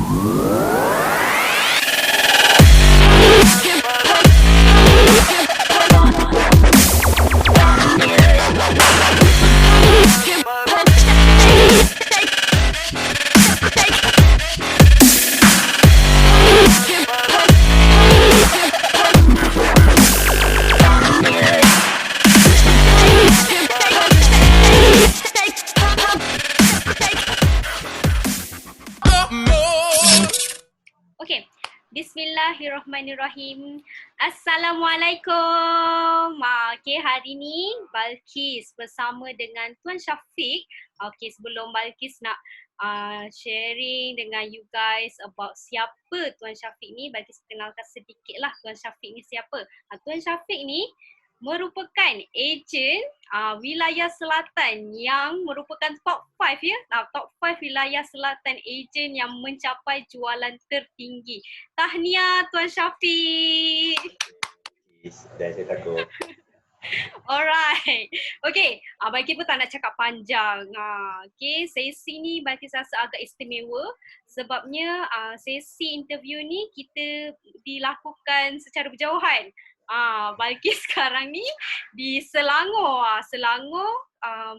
Okey, Bismillahirrahmanirrahim. Assalamualaikum. Okey, hari ni Balqis bersama dengan Tuan Syafiq. Okey, sebelum Balqis nak sharing dengan you guys about siapa Tuan Syafiq ni, Balqis kenalkan sedikitlah Tuan Syafiq ni siapa. Tuan Syafiq ni merupakan ejen wilayah selatan yang merupakan top 5 ya. Top 5 wilayah selatan ejen yang mencapai jualan tertinggi. Tahniah Tuan Syafiq. Dan saya takut. Alright. Okay, Balqis pun tak nak cakap panjang. Okay, sesi ni Balqis rasa agak istimewa sebabnya sesi interview ni kita dilakukan secara berjauhan. Balqis sekarang ni di Selangor,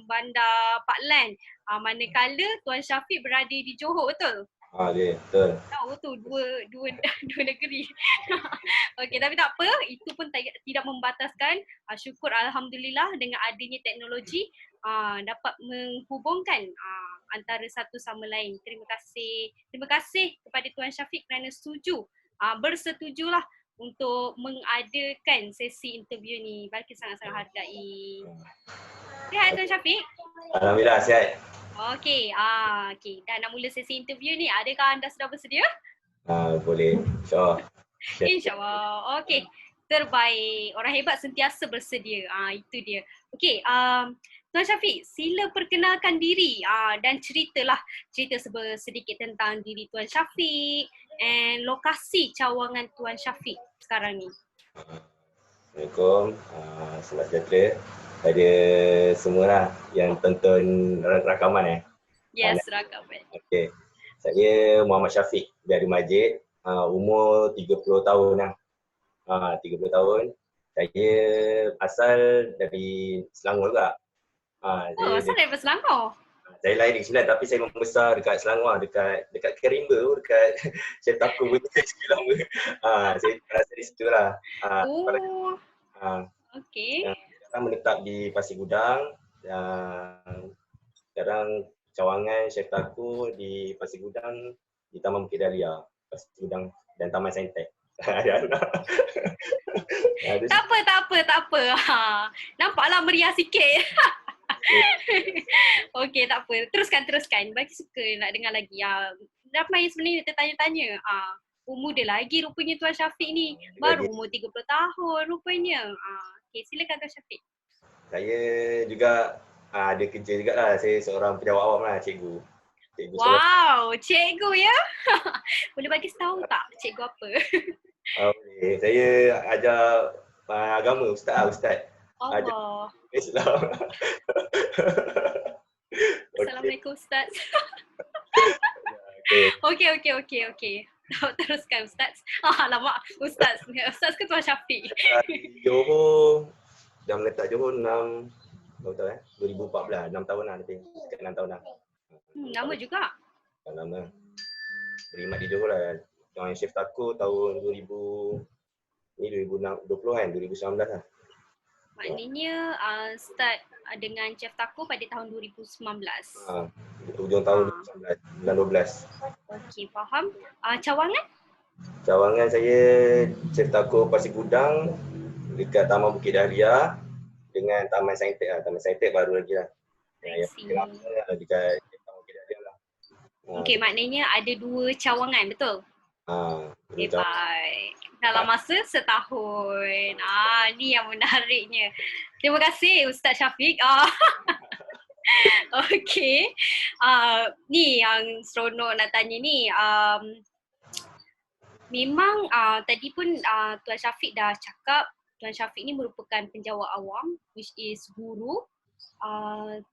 Bandar Pak Lan. Manakala Tuan Syafiq berada di Johor, betul? Ya, betul. Tu dua negeri. Okey, tapi tak apa, itu pun tidak membataskan. Syukur alhamdulillah dengan adanya teknologi dapat menghubungkan antara satu sama lain. Terima kasih kepada Tuan Syafiq kerana bersetujulah untuk mengadakan sesi interview ni. Balqis sangat-sangat hargai. Sihat Tuan Syafiq? Alhamdulillah sihat. Okey, dah nak mula sesi interview ni. Adakah anda sudah bersedia? Boleh. InsyaAllah. InsyaAllah. Okey, terbaik. Orang hebat sentiasa bersedia. Itu dia. Okey, Tuan Syafiq, sila perkenalkan diri dan cerita sedikit tentang diri Tuan Syafiq and lokasi cawangan Tuan Syafiq sekarang ni. Assalamualaikum. Selamat sejahtera pada semualah yang tonton rakaman. Yes, rakaman. Okey. Saya Muhammad Syafiq dari Majid. Umur 30 tahun lah. 30 tahun. Saya asal dari Selangor juga. Asal dari Selangor? Saya lahir di Sembilan tapi saya membesar dekat Selangor, dekat Kerimba tu, dekat Chef Taku pun sikit lama. Saya rasa di situ lah. Okey. Sekarang menetap di Pasir Gudang. Sekarang cawangan Chef Taku di Pasir Gudang, di Taman Bukit Dahlia, Pasir Gudang dan Taman Saintek. Tak apa. Nampaklah meriah sikit. Okey, tak apa. Teruskan. Bagi suka nak dengar lagi. Ramai sebenarnya tertanya-tanya. Umur dia lagi rupanya Tuan Syafiq ni. Baru umur 30 tahun rupanya. Okey, silakan Tuan Syafiq. Saya juga ada kerja juga lah. Saya seorang penjawat awam lah, cikgu. Wow, cikgu ya? Boleh bagi tahu tak cikgu apa? Boleh. Saya ajar agama, ustaz. Allah. Islam. Assalamualaikum Ustaz. Okey. Teruskan Ustaz. Alamak, Ustaz. Ustaz ke Tuan Syafiq? Johor, dah meletak Johor 2014, 6 tahun lah lebih. Dekat 6 tahun lah. Lama juga. Lama. Berkhidmat di Johor lah. Join Chef Taku tahun 2019 lah. Maknanya start dengan Chef Taku pada tahun 2019. Hujung tahun 2019, bulan 12. Okey, faham. Cawangan? Cawangan saya Chef Taku Pasir Gudang dekat Taman Bukit Dahlia dengan Taman Saintek lah. Taman Saintek baru lagi lah. Yang dekat Taman Bukit Dahlia lah. Okey, maknanya ada 2 cawangan, betul? Okay, baik. Dalam masa setahun. Ni yang menariknya. Terima kasih Ustaz Syafiq. Okey. Ni yang seronok nak tanya ni. Memang tadi pun Tuan Syafiq dah cakap Tuan Syafiq ni merupakan penjawat awam, which is guru.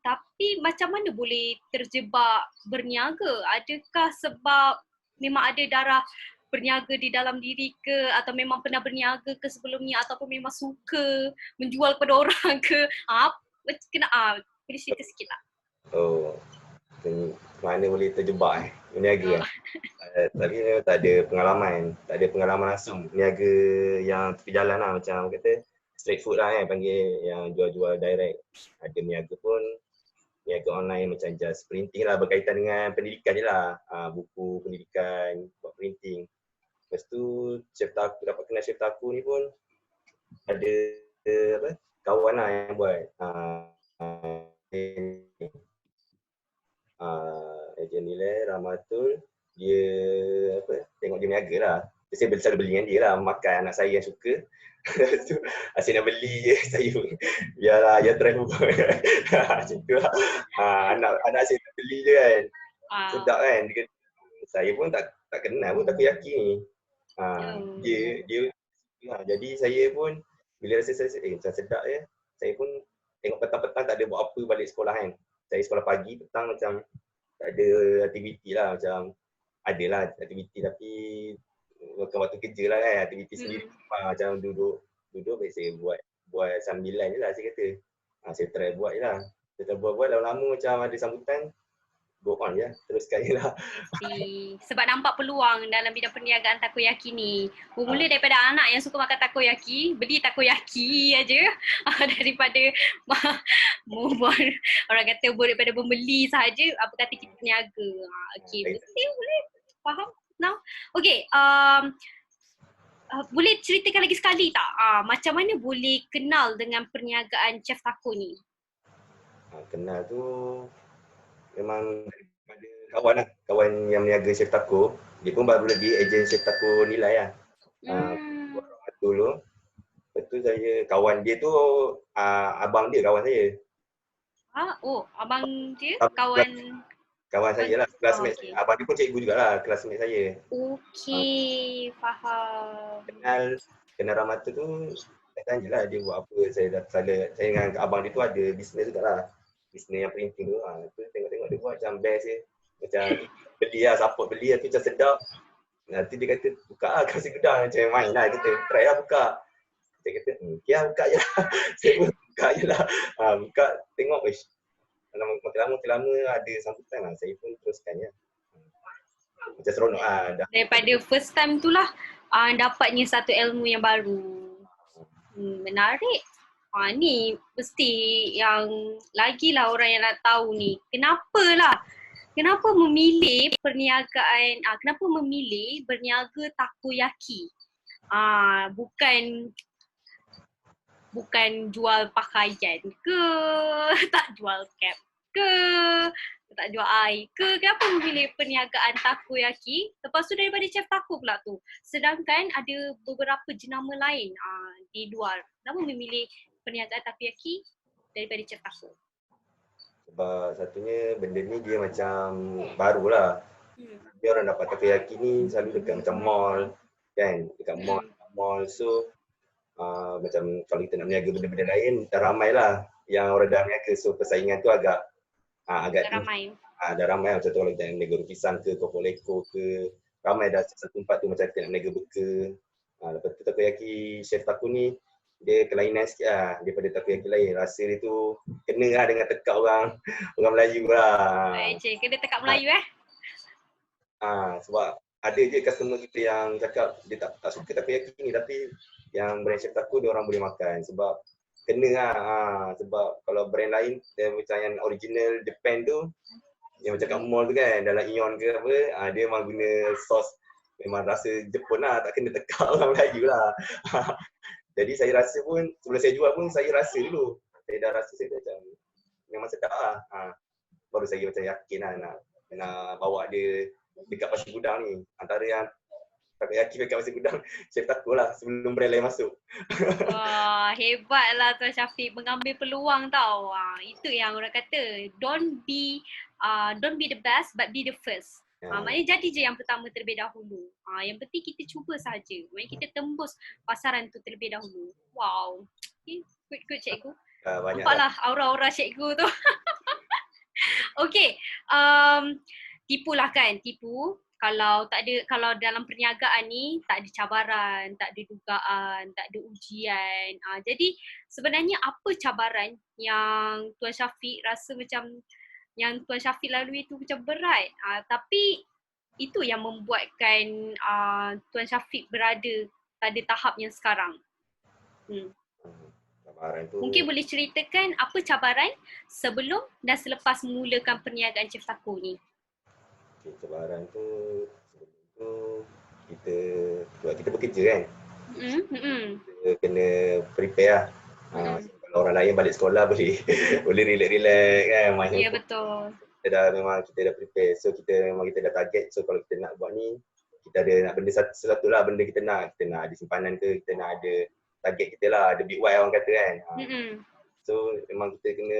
Tapi macam mana boleh terjebak berniaga? Adakah sebab memang ada darah berniaga di dalam diri ke, atau memang pernah berniaga ke sebelumnya, ataupun memang suka menjual kepada orang ke? Boleh cerita sikit tak? Oh, mana boleh terjebak berniaga Uh, tapi tak ada pengalaman langsung berniaga yang tepi jalan lah, macam kata street food lah panggil, yang jual-jual direct. Ada berniaga pun, berniaga online macam just printing lah, berkaitan dengan pendidikan je lah, buku pendidikan, buat printing. Lepas tu dapat kenal chef taku ni pun ada kawan lah yang buat ejen nilai Rahmatul. Dia tengok dia niaga lah. Saya selalu beli dengan dia lah, makan anak saya yang suka. Lepas tu asyik nak beli je saya pun. Biarlah, dia try pun. Macam tu lah. Anak asyik nak beli je kan. Sedap kan. Saya pun tak kenal pun takoyaki ni. Dia jadi saya pun bila rasa macam sedap je, saya pun tengok petang-petang tak ada buat apa balik sekolah kan. Saya sekolah pagi, petang macam tak ada aktiviti lah, macam ada lah aktiviti tapi bukan waktu kerja lah kan, aktiviti sendiri. Macam duduk baik saya buat sambilan je lah saya kata. Saya try buat je lah. Saya buat lama-lama macam ada sambutan, go on je, teruskan je lah. Sebab nampak peluang dalam bidang perniagaan takoyaki ni. Bermula daripada anak yang suka makan takoyaki, beli takoyaki aja daripada orang kata daripada membeli sahaja, apa kata kita berniaga. Okey, boleh faham now. Okey, boleh ceritakan lagi sekali tak? Macam mana boleh kenal dengan perniagaan Chef Taco ni? Kenal tu memang daripada kawan yang meniaga Chef Taco. Dia pun baru lagi ejen Chef Taco nilai lah. Dulu. Lepas tu saya, kawan dia tu abang dia kawan saya. Abang dia kawan saya lah, classmate saya. Abang dia pun cikgu jugalah, classmate saya. Okey, faham. Kenal Rahmatul tu, saya tanya lah dia buat apa. Saya dengan abang dia tu ada bisnes jugalah. Bisnes yang printing tu. Tu tengok-tengok dia buat macam best je. Macam beli lah, support beli lah tu macam sedap. Nanti dia kata, buka lah kasi gudang, macam main lah. Dia kata, try lah buka. Saya kata, okay lah buka je lah. Saya pun buka je lah. Buka, tengok, makin lama ada sambutan lah. Saya pun teruskan je. Macam seronok lah. Daripada first time tu lah, dapatnya satu ilmu yang baru. Menarik. Ni mesti yang lagilah orang yang nak tahu ni. Kenapa memilih perniagaan, kenapa memilih berniaga takoyaki? Bukan jual pakaian ke, tak jual cap ke, tak jual air ke. Kenapa memilih perniagaan takoyaki? Lepas tu daripada Chef Taco pula tu. Sedangkan ada beberapa jenama lain di luar. Kenapa memilih perniagaan takoyaki daripada Chef Taco? Sebab satunya benda ni dia macam barulah. Dia orang dapat takoyaki ni selalu dekat macam mall kan, dekat mall. So macam kalau kita nak berniaga benda-benda lain, dah ramai lah yang orang dah berniaga. So persaingan tu agak ramai. Dah ramai lah. Macam tu kalau kita nak berniaga lukisan ke, kopok leko ke, ramai dah satu tempat tu macam kita nak berniaga beka. Lepas tu takoyaki Chef Taco ni dia kelainan sikit lah daripada takoyaki lain. Rasa dia tu kena lah dengan tekak orang Melayu lah. Kena tekak Melayu sebab ada je customer kita yang cakap dia tak suka takoyaki ni, tapi yang brand Chef Taco dia orang boleh makan sebab kena lah. Sebab kalau brand lain dia macam yang original Japan tu, yang macam kat mall tu kan, dalam Ion ke apa, dia memang guna sos memang rasa Jepun lah, tak kena tekak orang Melayu lah. Jadi saya rasa pun, sebelum saya jual pun saya rasa dulu. Saya dah rasa saya macam memang sedap lah. Baru saya macam yakin lah nak bawa dia dekat Pasir Gudang ni. Antara yang takoyaki dekat Pasir Gudang, Chef Taco lah sebelum brand lain masuk. Wah, hebatlah Tuan Syafiq mengambil peluang tau. Itu yang orang kata, don't be the best but be the first. Maknanya jadi je yang pertama terlebih dahulu. Yang penting kita cuba saja. Maknanya kita tembus pasaran tu terlebih dahulu. Wow. Okay, good cikgu. Nampaklah aura-aura cikgu tu. Okay. Tipu lah kan, tipu. kalau dalam perniagaan ni tak ada cabaran, tak ada dugaan, tak ada ujian. Jadi sebenarnya apa cabaran yang Tuan Syafiq rasa macam yang Tuan Syafiq lalui itu macam berat, tapi itu yang membuatkan Tuan Syafiq berada pada tahap yang sekarang. Cabaran tu Mungkin boleh ceritakan apa cabaran sebelum dan selepas memulakan perniagaan Chef Taco ni? cabaran tu sebelum tu kita buat kita bekerja kan. Kita kena prepare lah. Kalau orang lain balik sekolah boleh boleh relax kan, main Ya, handphone. betul. Kita dah prepare. So kita dah target. So kalau kita nak buat ni, kita ada nak benda satu lah benda kita nak ada simpanan ke, kita nak ada target kita lah, ada big why orang kata kan. So memang kita kena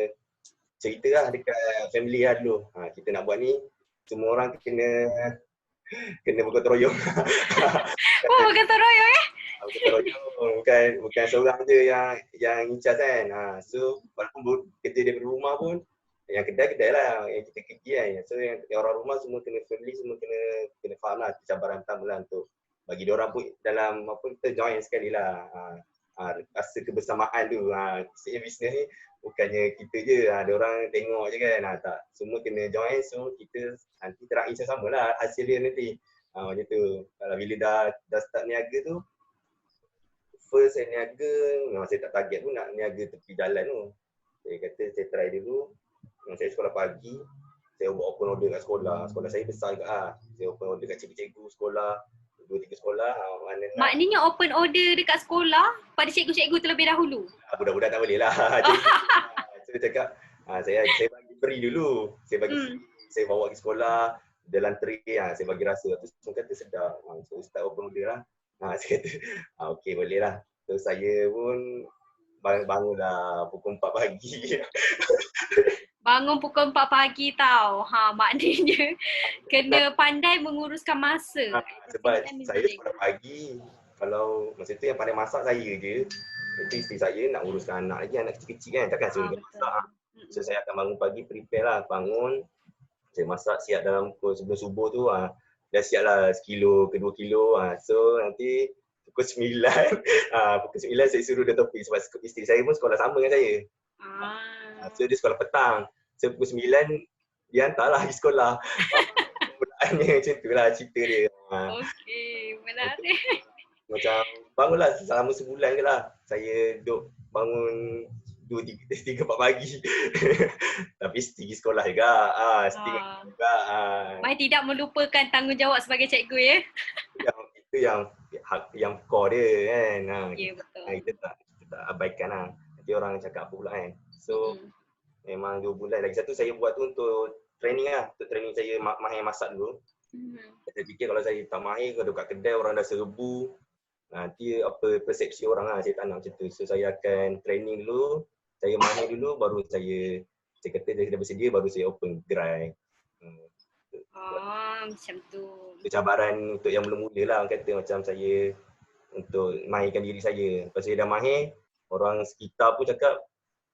cerita lah dekat family lah dulu. Kita nak buat ni, semua orang kena bergotong royong. Oh, bergotong royong Bergotong royong, bukan seorang je yang incas kan. So walaupun kerja daripada rumah pun, yang kedai lah yang kita kerja kan. So yang orang rumah semua kena, family semua kena faham lah cabaran pertama lah untuk bagi diorang pun dalam kita join sekali lah. Rasa kebersamaan tu. Bisnes ni bukannya kita je, diorang tengok je kan. Tak, semua kena join. So kita nanti terakhir sama lah hasil dia nanti. Macam tu. Kalau bila dah start niaga tu, first saya niaga, memang saya tak target pun nak niaga tepi jalan tu. Saya kata saya try dulu. Saya sekolah pagi, saya buat open order kat sekolah. Sekolah saya besar juga. Saya open order kat cikgu-cikgu sekolah, 2-3 sekolah. Maknanya open order dekat sekolah pada cikgu-cikgu terlebih dahulu? Budak-budak tak boleh lah. Saya cakap, saya bagi free dulu. Saya bagi free, saya bawa ke sekolah, dalam tray, saya bagi rasa. Terus saya kata sedap. So start open order lah. Saya kata, okey boleh lah. So saya pun bangunlah pukul 4 pagi. Bangun pukul 4 pagi tau. Maknanya kena pandai menguruskan masa. Sebab saya sekolah pagi. Kalau masa tu yang pandai masak saya je. Nanti isteri saya nak uruskan anak lagi, anak kecil-kecil kan. Takkan suruh dia masak. So saya akan bangun pagi, prepare lah. Bangun, saya masak siap dalam pukul sebelum subuh tu. Dah siap lah sekilo ke 2 kilo. So nanti pukul 9. Pukul 9 saya suruh dia topik. Sebab isteri saya pun sekolah sama dengan saya. So dia sekolah petang. So pukul 9 dia hantarlah pergi sekolah. Macam tu lah cerita dia. Okey, menarik. Macam bangunlah selama sebulan ke lah. Saya duduk bangun 2-3-4 pagi. Tapi pergi sekolah juga. Juga. Mai tidak melupakan tanggungjawab sebagai cikgu ya. Itu yang core dia kan. Ya, betul. Kita tak abaikan lah. Nanti orang cakap apa pula kan. So memang 2 bulan. Lagi satu saya buat tu untuk training lah. Untuk training saya mahir masak dulu. Saya fikir kalau saya tak mahir, kalau kat kedai orang dah serbu, nanti apa persepsi orang lah, saya tak nak macam tu. So saya akan training dulu, saya mahir dulu, baru saya kata saya dah bersedia, baru saya open gerai. Macam tu. Itu cabaran untuk yang mula-mula lah, orang kata macam saya untuk mahirkan diri saya. Lepas saya dah mahir, orang sekitar pun cakap,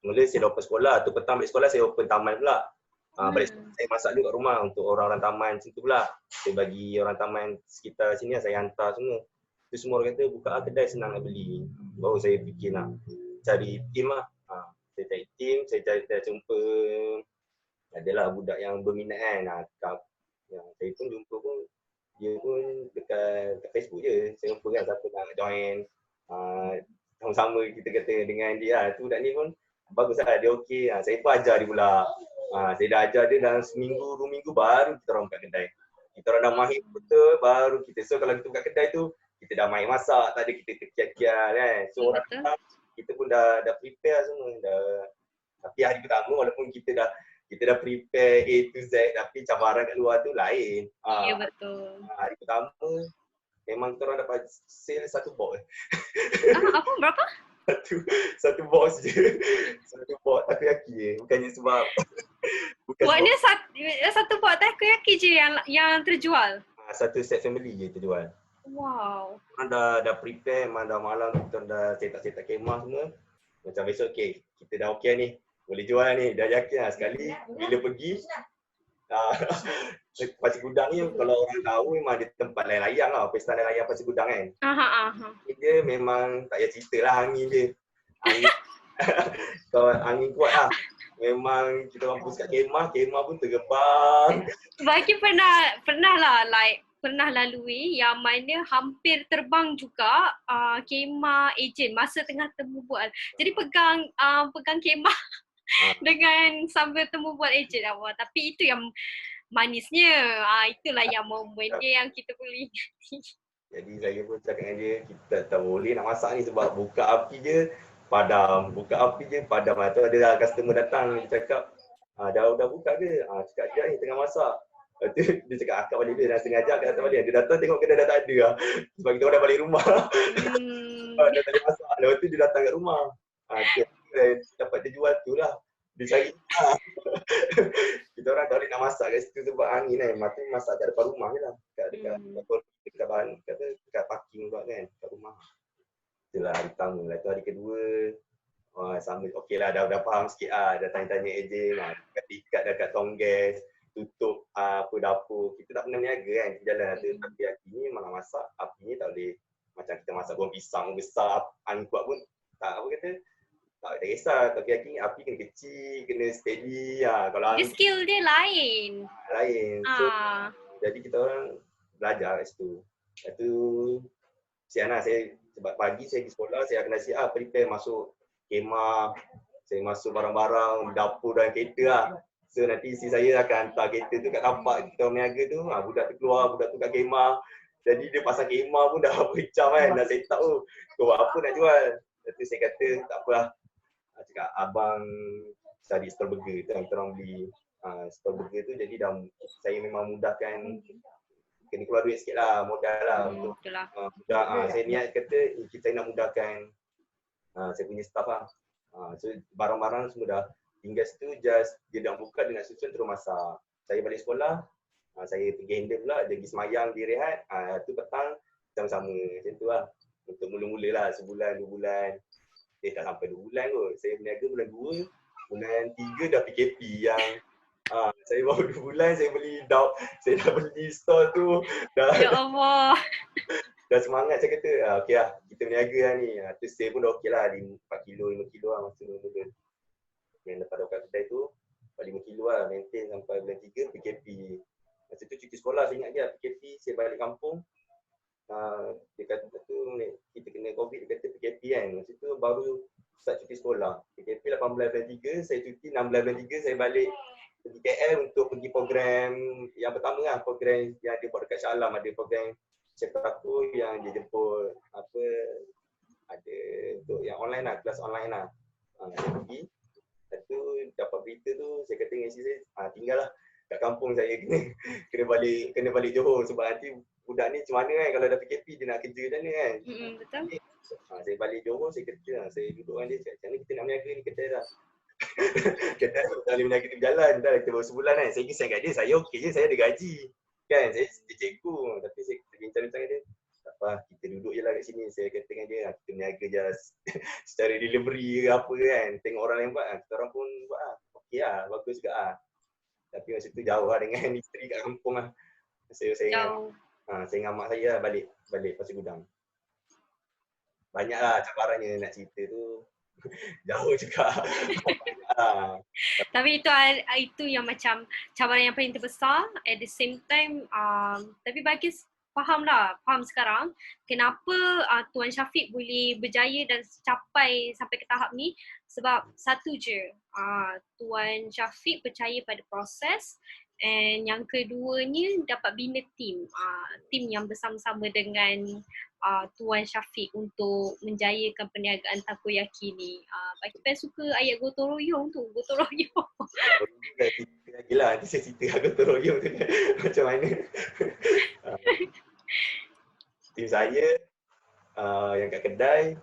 mula saya dah open sekolah, tu petang balik sekolah saya open taman pula. Balik saya masak dulu kat rumah untuk orang-orang taman situ pula. Saya bagi orang taman sekitar sini, saya hantar semua. Tu semua orang kata buka kedai senang nak beli. Baru saya fikir nak cari tim lah. Saya cari tim, saya jumpa adalah budak yang berminat kan. Saya pun jumpa pun, dia pun dekat Facebook je. Saya jumpa kan siapa nak join. Sama-sama kita kata dengan dia. Tu budak ni pun bagus lah, dia okey. Saya pun ajar dia pula. Saya dah ajar dia dalam seminggu, 2 minggu baru kita orang buka kedai. Kita orang dah mahir betul baru kita. So kalau kita buka kedai tu, kita dah mahir masak, tak ada kita terkiar-kiar kan. So orang kita pun dah prepare semua. Tapi hari pertama walaupun kita dah prepare A to Z, tapi cabaran kat luar tu lain. Ya, betul. Hari pertama memang kita orang dapat sale 1 box. Apa? Berapa? Satu box je. Satu box takoyaki. Bukannya sebab Buatnya satu box takoyaki je yang terjual. Satu set family je terjual. Wow. Orang dah prepare, memang dah malam kita dah cetak kemah semua. Macam besok okey, kita dah okey ni. Boleh jual ni, dah yakin lah sekali bila pergi. Pasir Gudang ni kalau orang tahu memang di tempat layang-layang lah, pesta layang-layang Pasir Gudang kan. Dia memang tak payah cerita lah angin dia. Angin, kalau angin kuat lah. Memang kita mampus kat kemah pun tergebang. Bagi pernah lah pernah lalui yang mana hampir terbang juga kemah ejen masa tengah temu bual. Jadi pegang kemah dengan sambil temu bual ejen awak. Tapi itu yang manisnya. Itulah yang momen dia yang kita boleh ingati. Jadi saya pun cakap dengan dia, kita tak boleh nak masak ni sebab buka api je padam. Buka api je padam. Tu ada customer datang, dia cakap, dah buka ke? Cakap dia ni tengah masak. Lepas tu dia cakap akak balik dia dah setengah jam kat datang balik. Dia datang tengok kedai dah tak ada lah. Sebab kita orang dah balik rumah. Dah tak boleh masak. Lepas tu dia datang kat rumah. Dapat dia jual tu lah. Dia cari. Kita orang tak boleh nak masak kat situ sebab angin kan. Maksudnya masak kat depan rumah je lah. Dekat parking pula kan. Kat rumah. Itulah hari pertama. Lepas tu hari kedua. Sama okey lah dah faham sikit lah. Dah tanya-tanya ejen. Ikat dekat tong gas. Tutup apa dapur. Kita tak pernah niaga kan. Kita jalan tu. Tapi hari ni malah masak. Api ni tak boleh. Macam kita masak buah pisang besar. Angin kuat pun. Tak apa kata. Tak ada kisah. Tapi api kena kecil. Kena steady. Kalau dia skill dia lain. So, jadi kita orang belajar kat situ. Lepas tu siang lah. Sebab pagi saya pergi sekolah. Saya kena siap prepare masuk kemah. Saya masuk barang-barang. Dapur dan kereta lah. So nanti isteri saya akan hantar kereta tu kat tapak kita orang niaga tu. Budak tu keluar, budak tu kat kemah. Jadi dia pasang kemah pun dah berjam kan. Dah set up tu. Kau buat apa nak jual? Lepas tu saya kata tak apalah. Cakap abang cari stall burger tu yang kita orang beli. Stall burger tu jadi saya memang mudahkan. Kena keluar duit sikit lah, modal lah. Saya niat kata kita nak mudahkan saya punya staff lah. So barang-barang semua dah tinggal situ, just dia dah buka, dia nak susun terus masak. Saya balik sekolah, saya pergi handle pula, dia pergi semayang, dia rehat. Tu petang, sama-sama macam tu lah. Untuk mula-mula lah, sebulan, 2 bulan. Tak sampai 2 bulan kot. Saya berniaga bulan 2, bulan 3 dah PKP yang saya baru 2 bulan, saya dah beli stall tu. Ya Allah. Dah semangat saya kata, okey lah, kita berniaga lah ni. Tu sale pun dah okey lah, 4 kilo, 5 kilo lah masa mula-mula. Yang lepas dah kedai tu, 5 kilo lah, maintain sampai bulan 3, PKP. Masa tu cuti sekolah, saya ingat dia PKP, saya balik kampung. Dia kata tu, kita kena COVID, dia kata PKP kan. Masa tu baru start cuti sekolah. PKP 18 bulan 3, saya cuti 16 bulan 3, saya balik pergi KL untuk pergi program yang pertama lah, program yang dia buat dekat Shah Alam. Ada program chef aku yang dia jemput ada untuk yang online lah, kelas online lah. Saya pergi. Lepas tu dapat berita tu, saya kata dengan isteri saya, tinggallah kat kampung saya, kena balik Johor sebab nanti budak ni macam mana kan kalau dah PKP dia nak kerja macam mana kan. Betul. Saya balik Johor, saya kerja, saya duduk dengan dia, macam mana kita nak berniaga ni kedai dah. Kedai tak boleh berniaga di jalan, dah kita baru sebulan kan. Saya kisah kat dia, saya okey je, saya ada gaji. Kan, saya cikgu, tapi saya bincang-bincang dengan dia. Tak apa, kita duduk je lah kat sini. Saya kata dengan dia, kita berniaga je secara delivery ke apa kan. Tengok orang lain buat, kita orang pun buat lah. Okey lah, bagus juga lah. Tapi masa tu jauh lah dengan isteri kat kampung lah. Saya dengan mak saya lah balik Pasir Gudang. Banyak lah cabarannya nak cerita tu. Jauh juga. Tapi itu yang macam cabaran yang paling terbesar. At the same time, tapi bagi faham sekarang kenapa Tuan Syafiq boleh berjaya dan sampai ke tahap ni. Sebab satu je, Tuan Syafiq percaya pada proses, and yang keduanya dapat bina tim yang bersama-sama dengan Tuan Syafiq untuk menjayakan perniagaan takoyaki ni. Bagi saya suka ayat gotong royong tu, gotong royong. Gila, nanti saya cerita gotong royong tu macam mana. Tim saya yang kat kedai,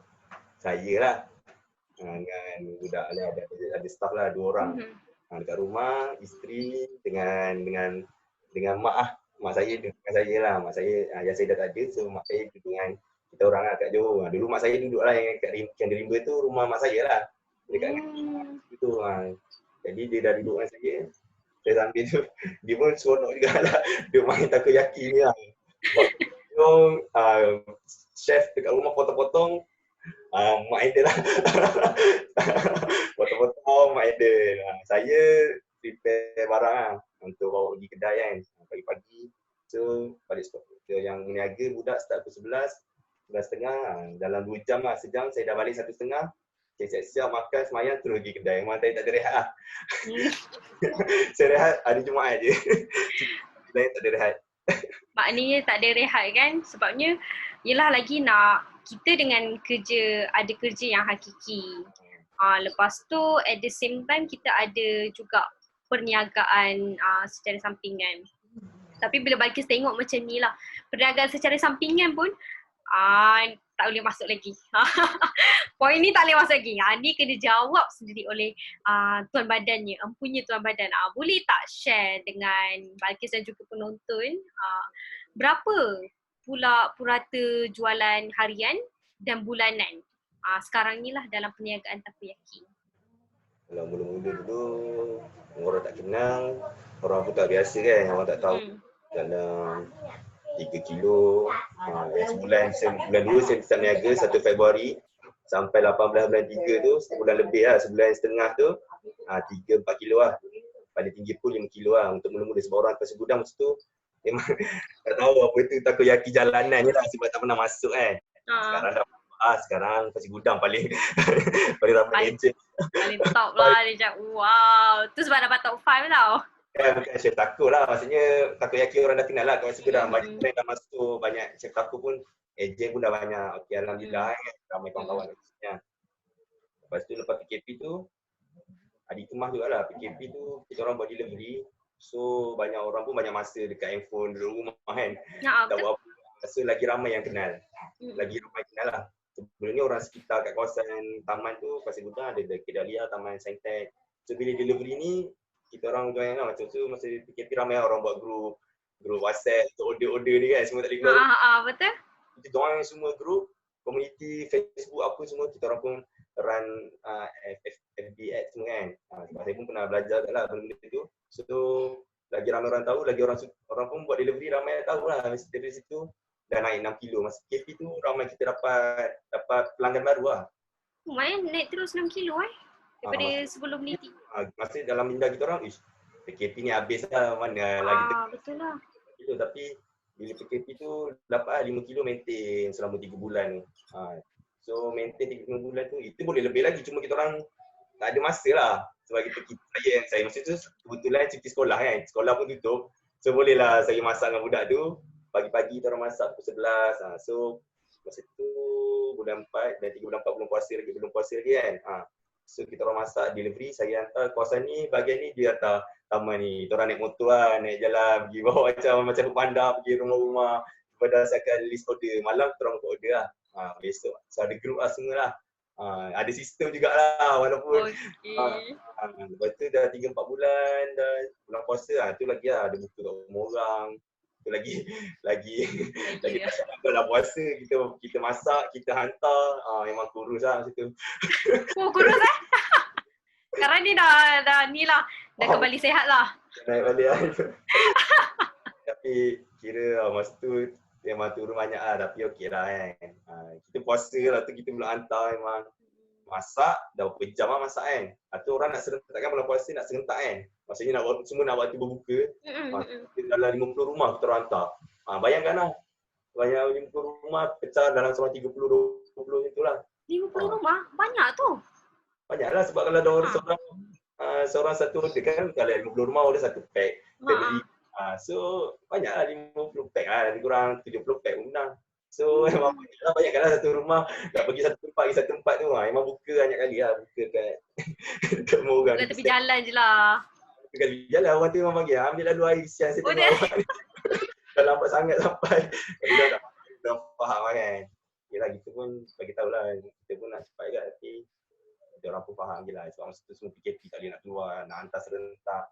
saya lah dengan budak ada staff lah 2 orang. Dekat rumah, isteri dengan mak saya dengan saya lah. Mak saya yang saya dah tak ada, so mak saya duduk dengan kita orang lah kat Johor. Dulu mak saya duduk lah yang kat Kian Rimba tu rumah mak saya lah. Dekat itu. Jadi dia dah duduk dengan saya. saya sambil tu, dia pun seronok juga lah. Dia main takoyaki ni lah. Potong, chef dekat rumah potong-potong, mak idol lah. Potong-potong, mak idol. Saya prepare barang lah untuk bawa pergi kedai kan. Pagi-pagi, so balik stop. Yang meniaga budak start pukul 11, 11.30, dalam 2 jam lah, sejam saya dah balik 1.30. Saya siap makan, semayang, terus pergi kedai. Memang saya tak ada rehat lah. Saya rehat hari Jumaat je. Kedai tak ada rehat. Maknanya tak ada rehat kan, sebabnya yelah lagi nak kita dengan kerja, ada kerja yang hakiki. Lepas tu at the same time kita ada juga perniagaan secara sampingan. Tapi bila Balkis tengok macam ni lah, perniagaan secara sampingan pun tak boleh masuk lagi. Poin ni tak boleh masuk lagi. Ni kena jawab sendiri oleh tuan badannya, empunya tuan badan. Boleh tak share dengan Balkis dan juga penonton berapa pula purata jualan harian dan bulanan sekarang ni lah dalam perniagaan takoyaki? Kalau mula-mula dulu, orang tak kenal, orang pun tak biasa kan, orang tak tahu. Dalam 3 kilo, bulan 2 saya start niaga 1 Februari sampai 18 bulan 3 tu, sebulan lebih lah, sebulan setengah tu 3-4 kilo lah. Paling tinggi pun 5 kilo lah untuk mula-mula sebab orang pasal gudang masa tu memang tak tahu apa itu takoyaki jalanan je lah sebab tak pernah masuk kan. Sekarang dah sekarang pasal gudang paling paling ramai agent. Paling top lah dia cakap wow. Tu sebab dapat top 5 tau. Bukan chef taco lah, maksudnya takoyaki orang dah kenal lah kat Pasir Gudang. Banyak orang dah masuk, banyak chef taco pun, ejen pun dah banyak. Okey, alhamdulillah kan, ramai kawan-kawan kat sini. Lepas tu lepas PKP tu, Adi Kemah jugalah. PKP tu kita orang buat delivery. So banyak orang pun banyak masa dekat handphone, duduk rumah kan. Tak buat apa. So lagi ramai yang kenal. Lagi ramai kenal lah. Sebelum ni orang sekitar kat kawasan taman tu, Pasir Gudang ada Kedalia, Taman Saintek. So bila delivery ni, kita orang join lah macam tu masa PKP ramai orang buat grup WhatsApp untuk order-order ni kan, semua tak boleh keluar. Betul. Kita join semua grup, community, Facebook apa semua, kita orang pun run FB ads semua kan. Sebab saya pun pernah belajar kat lah benda tu. So lagi ramai orang tahu, lagi orang pun buat delivery ramai tahu lah. Dari situ dah naik 6 kilo. Masa PKP tu ramai kita dapat pelanggan baru lah. Lumayan naik terus 6 kilo daripada sebelum ni. Masa dalam minda kita orang, PKP ni habis lah, mana lagi betul lah. Kilo, tapi bila PKP tu dapat 5 kilo maintain selama 3 bulan ni. So maintain 3 bulan tu, itu boleh lebih lagi, cuma kita orang tak ada masa lah. Sebab saya masa tu kebetulan cuti sekolah kan, sekolah pun tutup. So bolehlah saya masak dengan budak tu, pagi-pagi kita orang masak pukul 11. So masa tu bulan 4 dan 3 bulan 4 belum puasa lagi kan. So kita orang masak, delivery, saya hantar kawasan ni, bahagian ni dia hantar taman ni. Kita orang naik motor lah, naik jalan, pergi bawa macam panda, pergi rumah-rumah. Berdasarkan list order, malam kita orang buka order lah. Besok. So ada group lah semua lah. Ada sistem jugalah walaupun. Lepas tu dah 3-4 bulan, dah bulan puasa tu lagi lah, ada buka kat rumah orang. Tu lagi dah puasa, kita masak, kita hantar, memang kurus lah masa tu. Kurus sekarang ni dah ni lah, dah kembali sehat lah. Naik balik lah. Tapi kira masa tu memang turun banyak lah, tapi okey lah kan. Kita puasa lah tu, kita belum hantar memang. Masak, dah berapa jam lah masak kan. Atau orang nak serentak kan bulan puasa, nak serentak kan. Maksudnya semua nak waktu berbuka. Dalam 50 rumah kita orang hantar. Bayangkan lah. Banyak 50 rumah pecah dalam sama 30-20 itulah. 50 rumah? Banyak tu. Banyak lah sebab kalau ada orang seorang satu order kan, kalau 50 rumah order satu pack. Family. So banyak lah 50 pack lah. Lebih kurang 70 pack pun menang. So memang banyak kan lah satu rumah nak pergi satu tempat tu memang buka banyak kali lah, buka kat rumah orang. Bukan tepi jalan je lah. Tepi jalan orang tu memang panggil, ambil lalu air siang saya tengok orang ni. Dah lambat sangat sampai. Dah faham kan. Yelah kita pun bagi tahu lah, kita pun nak cepat kan, tapi dia orang pun faham je lah. Sebab masa tu semua PKP tak boleh nak keluar, nak hantar serentak.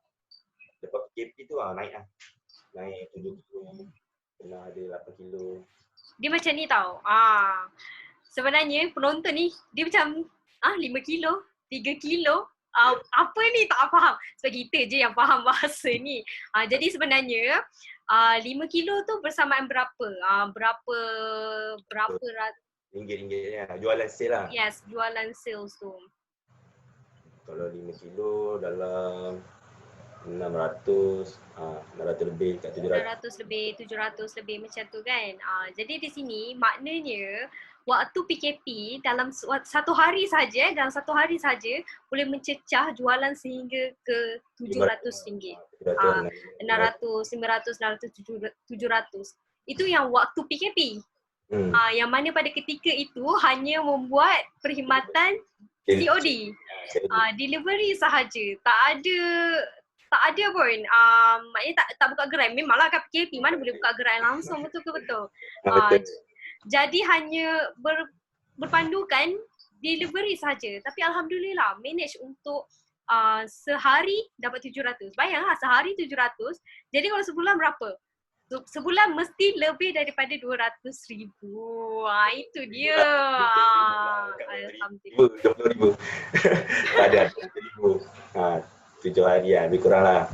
Lepas PKP tu naik lah. Naik 7 kilo, pernah ada 8 kilo. Dia macam ni tau. Sebenarnya penonton ni dia macam 5 kilo, 3 kilo. apa ni tak faham. Sebab kita je yang faham bahasa ni. Jadi sebenarnya 5 kilo tu bersamaan berapa? Berapa Ringgit-ringgit ya. Jualan sale lah. Yes, jualan sales tu. Kalau 5 kilo dalam 600 lebih kat 700. 600 lebih, 700 lebih macam tu kan. Jadi di sini maknanya waktu PKP dalam satu hari saja, boleh mencecah jualan sehingga ke RM700. 600, 500, 600, 700. Itu yang waktu PKP. Yang mana pada ketika itu hanya membuat perkhidmatan COD. Delivery sahaja. Tak ada pun. Maknanya tak buka gerai. Memanglah kat PKP mana boleh buka gerai langsung, betul ke betul? Jadi hanya berpandukan delivery saja. Tapi alhamdulillah manage untuk sehari dapat 700. Bayanglah sehari 700. Jadi kalau sebulan berapa? Sebulan mesti lebih daripada 200,000. Itu dia. Alhamdulillah. 20,000. Ada 20,000. 7 hari lah, lebih kurang lah.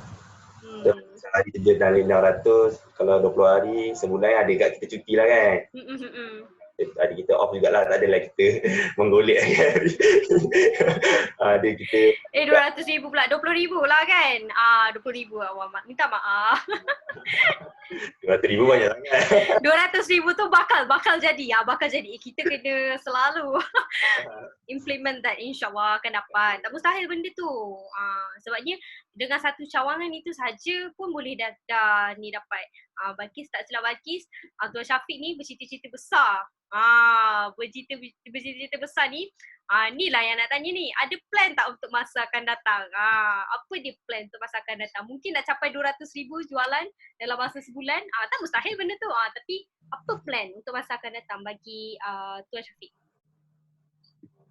Sehari kerja dalam 600, kalau 20 hari, sebulan ada kat kita cuti lah kan. Ada kita off jugalah, tak adalah kita menggolek hari. Ada kita 200,000 pula, 20,000 lah kan. 20,000 awak minta maaf. 200,000 banyak sangat. 200,000 tu bakal jadi. Bakal jadi. Kita kena selalu implement that, insyaAllah akan dapat. Tak mustahil benda tu. Sebabnya dengan satu cawangan itu saja pun boleh dah dapat. Balkis tak silap Balkis, Tuan Syafiq ni bercita-cita besar. Bercita-cita besar ni. Ni lah yang nak tanya ni. Ada plan tak untuk masa akan datang? Apa dia plan untuk masa akan datang? Mungkin nak capai 200,000 jualan dalam masa sebulan. Tak mustahil benda tu. Tapi apa plan untuk masa akan datang bagi Tuan Syafiq?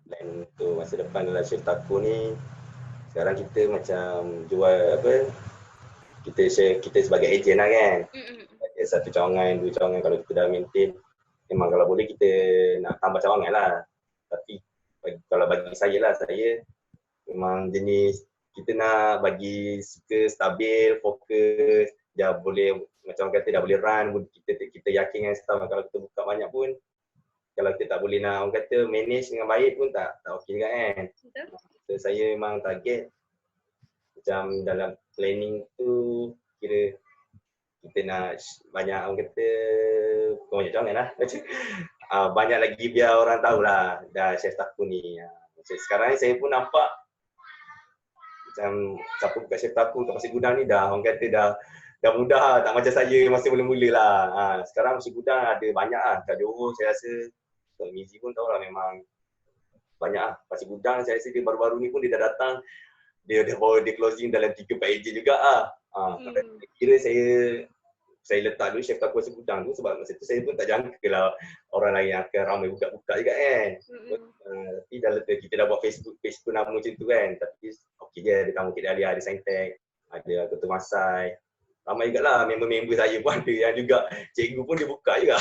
Plan untuk masa depan dalam Chef Taco ni, sekarang kita macam jual apa, kita sebagai ejen lah kan. Satu cawangan, 2 cawangan, kalau kita dah maintain, memang kalau boleh kita nak tambah cawangan lah. Tapi kalau bagi saya lah, saya memang jenis kita nak bagi suka stabil, fokus, dah boleh macam kata dah boleh run, kita yakin dengan staff. Kalau kita buka banyak pun, kalau kita tak boleh nak orang kata manage dengan baik pun tak okey juga kan. So, saya memang target macam dalam planning tu, kira kita nak banyak orang kata, bukan banyak cawangan lah. Banyak lagi biar orang tahulah dah Chef Taco ni. Sekarang ni saya pun nampak macam siapa buka Chef Taco kat Pasir Gudang ni dah orang kata dah mudah, tak macam saya masa mula-mula lah. Sekarang Pasir Gudang ada banyak lah. Kat Johor saya rasa, Tok Mizi pun tahulah memang banyak lah. Pasir Gudang saya rasa dia baru-baru ni pun dia dah datang, dia bawa dia closing dalam 3-4 ejen juga lah. Kira saya letak dulu Chef Taco Pasir Gudang tu sebab masa tu saya pun tak jangka lah orang lain akan ramai buka-buka juga kan. Tapi kita dah buat Facebook page pun nama macam tu kan. Tapi okey je, ada tamu Kek Dahlia, ada Saintek, ada Ketua Masai. Ramai jugalah member-member saya pun ada yang juga cikgu pun dia buka juga.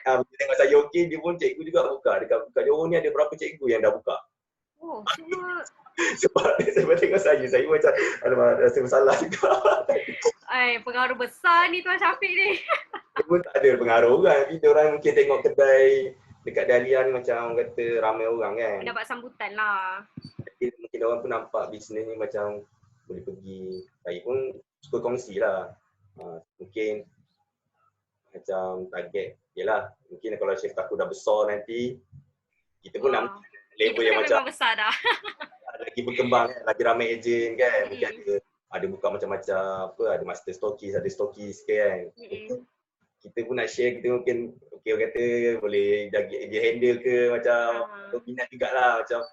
Bila tengok saya okey, dia pun cikgu juga buka. Dekat Johor ni ada berapa cikgu yang dah buka. Semua. Sebab tengok saya macam alamak, rasa bersalah juga. Pengaruh besar ni Tuan Syafiq ni. Dia pun tak ada pengaruh kan. Tapi diorang mungkin tengok kedai dekat Dahlia ni macam kata ramai orang kan. Dapat sambutan lah. Jadi mungkin orang pun nampak bisnes ni macam boleh pergi. Saya pun suka kongsi lah. Mungkin macam target, yelah mungkin kalau Chef Taco dah besar nanti, kita pun nak level yang macam besar dah. Lagi berkembang kan, lagi ramai ejen kan. Mungkin ada buka macam-macam apa, ada master stokis, ada stokis kan. Kita pun nak share, kita mungkin okey orang kata boleh dia handle ke macam minat jugalah, macam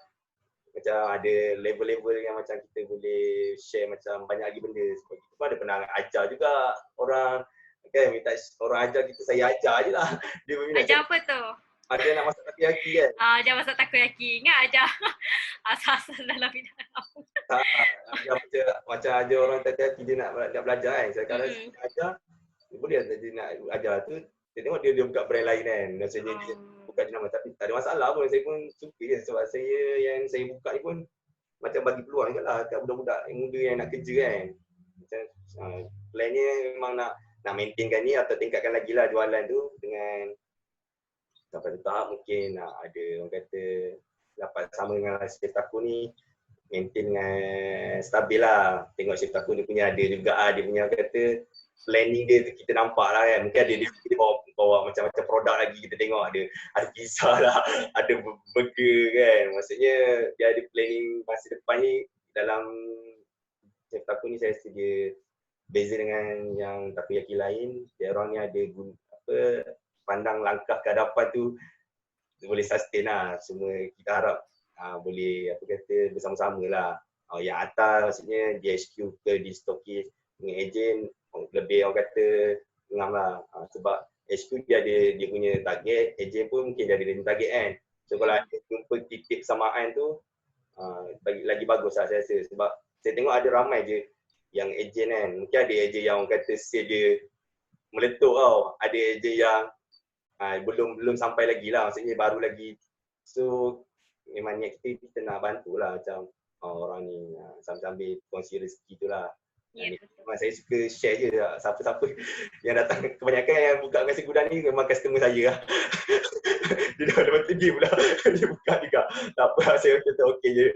ada level-level yang macam kita boleh share macam banyak lagi benda. Sebab kita pun ada pernah ajar juga orang kan, minta orang ajar kita, saya ajar je lah. Dia minat ajar apa tu? Ada nak masak takoyaki kan? Ajar masak takoyaki. Ingat ajar asal-asal dalam bidang macam ajar orang tadi dia nak belajar kan. Sekarang ajar, dia boleh dia nak ajar tu. Saya tengok dia buka brand lain kan. Maksudnya dia buka jenama, tapi tak ada masalah pun. Saya pun suka je sebab saya yang saya buka ni pun macam bagi peluang je lah kat budak-budak yang muda yang nak kerja kan. Macam plannya memang nak maintainkan ni atau tingkatkan lagi lah jualan tu dengan sampai tahap mungkin ada orang kata dapat sama dengan shift aku ni maintain dengan stabil lah. Tengok shift aku ni punya ada juga dia punya kata planning dia tu kita nampak lah kan. Mungkin ada dia bawa macam-macam produk lagi kita tengok ada pizza lah, ada burger kan. Maksudnya dia ada planning masa depan ni dalam shift aku ni saya rasa dia beza dengan yang takoyaki lain. Dia orang ni ada pandang langkah ke hadapan tu boleh sustain lah. Semua kita harap boleh bersama-sama lah. Yang atas maksudnya DHQ ke di stokis dengan ejen lebih orang kata ngam lah. Sebab HQ dia ada dia punya target, ejen pun mungkin dia ada dia target kan. So kalau ada jumpa titik persamaan tu lagi bagus lah saya rasa. Sebab saya tengok ada ramai je yang ejen kan. Mungkin ada ejen yang orang kata sale dia meletup tau. Ada ejen yang belum sampai lagi lah, maksudnya baru lagi. So memang niat kita nak bantu lah macam orang ni sambil-sambil kongsi rezeki tu lah. Memang saya suka share je siapa-siapa yang datang, kebanyakan yang buka nasi gudang ni memang customer saya lah. Dia dah lepas tu dia pula dia buka juga. Tak apa, saya kata okey je.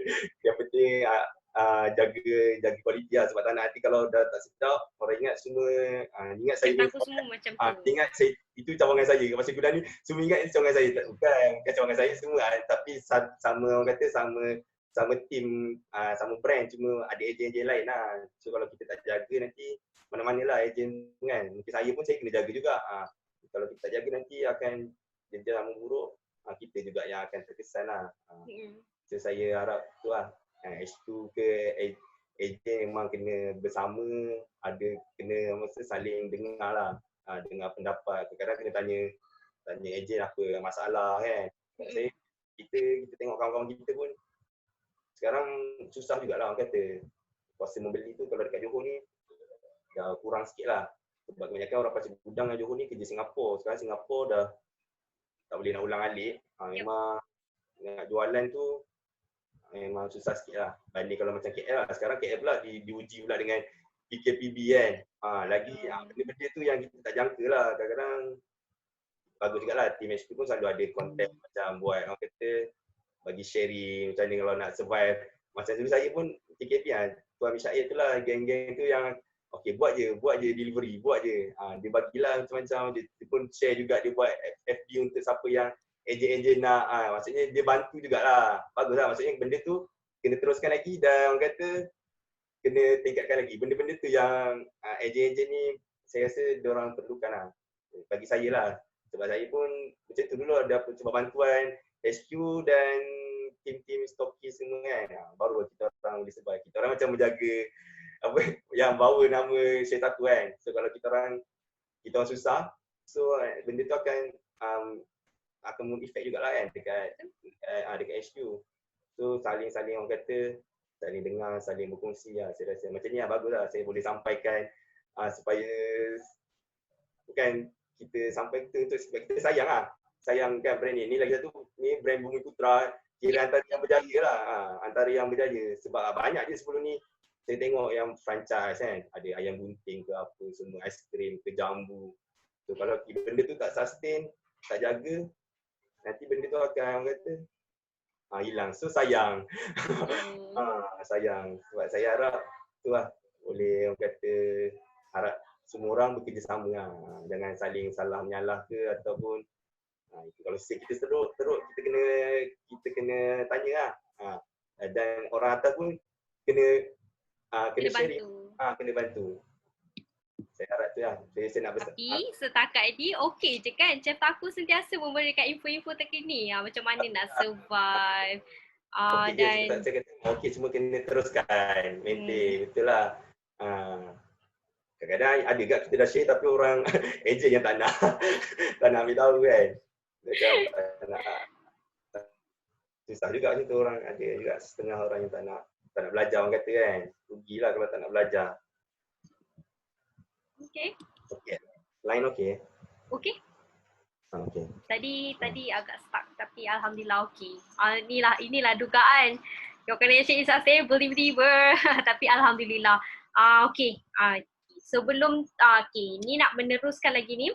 Yang penting jaga kualiti lah, sebab tak nak nanti kalau dah tak sedap orang ingat semua ingat saya aku semua macam tu. Ingat saya itu cawangan saya masa gudang ni, semua ingat itu cawangan saya. Bukan cawangan saya semua tapi sama orang kata sama tim, sama brand, cuma ada ejen-ejen lain lah. So kalau kita tak jaga nanti mana-mana lah ejen kan, mungkin saya pun saya kena jaga juga. Kalau kita tak jaga nanti akan jadi memburuk, kita juga yang akan terkesan lah. So saya harap tu lah, H2 ke ejen memang kena bersama, ada kena saling dengar lah, dengar pendapat. Kadang-kadang kena tanya ejen apa masalah kan. Saya kita tengok kawan-kawan kita pun sekarang susah jugalah orang kata. Kuasa membeli tu kalau dekat Johor ni dah kurang sikit lah. Sebab kebanyakan orang pasir gudang dengan Johor ni kerja Singapura. Sekarang Singapura dah tak boleh nak ulang alik. Memang nak jualan tu memang susah sikit lah. Banding kalau macam KL lah. Sekarang KL pula diuji pula dengan PKPB kan. Lagi benda-benda tu yang kita tak jangka lah. Kadang-kadang bagus juga lah. Team HQ pun selalu ada konten macam buat orang kata bagi sharing macam ni kalau nak survive. Macam dulu saya pun PKP Tuan Mishail tu lah, geng-geng tu yang okey buat je delivery, buat je. Dia bagilah macam-macam, dia pun share juga, dia buat FB untuk siapa yang ejen-ejen nak. Maksudnya dia bantu jugalah. Bagus lah, maksudnya benda tu kena teruskan lagi dan orang kata kena tingkatkan lagi. Benda-benda tu yang ejen-ejen ni saya rasa diorang perlukan lah. Bagi saya lah. Sebab saya pun macam tu dulu ada cuba bantuan HQ dan tim-tim stokis semua kan. Baru kita orang boleh survive. Kita orang macam menjaga apa yang bawa nama Syed Taku kan. So kalau kita orang susah, so benda tu akan mengefek jugalah kan dekat HQ. So saling orang kata saling dengar, saling berkongsi lah. Saya rasa macam ni lah bagus lah. Saya boleh sampaikan supaya bukan kita sampai untuk sebab kita sayang lah. Sayangkan brand ni lagi satu, ni brand Bumi Putra, kira antara yang berjaya lah, antara yang berjaya. Sebab banyak je sebelum ni saya tengok yang franchise kan, ada ayam gunting ke apa semua, aiskrim ke jambu. So kalau benda tu tak sustain, tak jaga, nanti benda tu akan orang kata hilang. So sayang. Sayang. Sebab saya harap tu lah, boleh orang kata harap semua orang bekerjasama lah. Jangan saling salah menyalah ke ataupun kalau kita teruk kita kena tanya lah. Dan orang atas pun kena sharing. Kena bantu. Saya harap tu lah. Saya nak besar. Tapi setakat ni okey je kan? Chef Taku sentiasa memberikan info-info terkini macam mana nak survive. Dan saya kata okey, semua kena teruskan. Maintain. Betul lah. Kadang-kadang ada juga kita dah share tapi orang ejen yang tak nak ambil tahu kan. Susah juga tu orang, ada juga setengah orang yang tak nak belajar orang kata kan. Rugilah kalau tak nak belajar. Okey. Line okey? Okey. Okey. Tadi agak stuck tapi alhamdulillah okey. Inilah dugaan Your connection is unstable tiba-tiba. Tapi Alhamdulillah. Okay. Sebelum, okay. Ni nak meneruskan lagi ni.